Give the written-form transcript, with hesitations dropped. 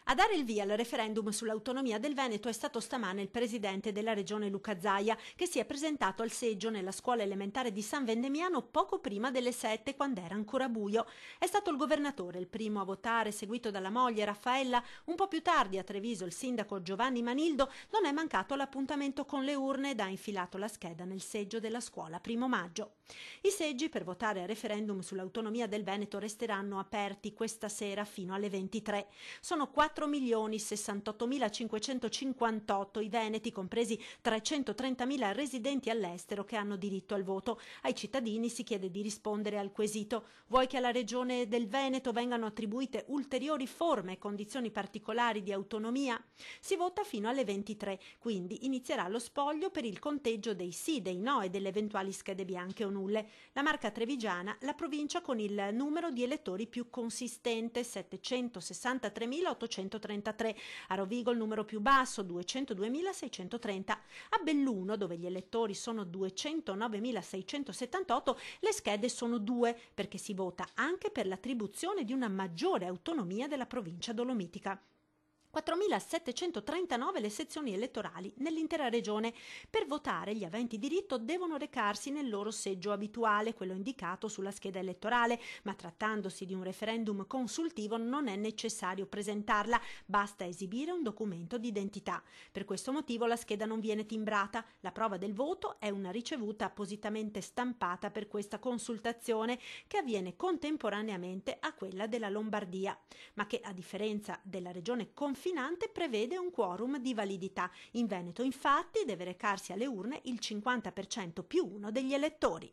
A dare il via al referendum sull'autonomia del Veneto è stato stamane il presidente della regione Luca Zaia, che si è presentato al seggio nella scuola elementare di San Vendemiano poco prima delle 7, quando era ancora buio. È stato il governatore il primo a votare, seguito dalla moglie Raffaella. Un po' più tardi a Treviso il sindaco Giovanni Manildo non è mancato l'appuntamento con le urne ed ha infilato la scheda nel seggio della scuola 1° maggio. I seggi per votare al referendum sull'autonomia del Veneto resteranno aperti questa sera fino alle 23. Sono 4.068.558 i veneti, compresi 330.000 residenti all'estero, che hanno diritto al voto. Ai cittadini si chiede di rispondere al quesito: vuoi che alla regione del Veneto vengano attribuite ulteriori forme e condizioni particolari di autonomia? Si vota fino alle 23, quindi inizierà lo spoglio per il conteggio dei sì, dei no e delle eventuali schede bianche o nulle. La Marca trevigiana, la provincia con il numero di elettori più consistente, 763.833, a Rovigo il numero più basso, 202.630, a Belluno, dove gli elettori sono 209.678, le schede sono 2, perché si vota anche per l'attribuzione di una maggiore autonomia della provincia dolomitica. 4.739 le sezioni elettorali nell'intera regione. Per votare gli aventi diritto devono recarsi nel loro seggio abituale, quello indicato sulla scheda elettorale, ma trattandosi di un referendum consultivo non è necessario presentarla, basta esibire un documento di identità. Per questo motivo la scheda non viene timbrata. La prova del voto è una ricevuta appositamente stampata per questa consultazione, che avviene contemporaneamente a quella della Lombardia, ma che, a differenza della regione confinante, prevede un quorum di validità. In Veneto, infatti, deve recarsi alle urne il 50% più uno degli elettori.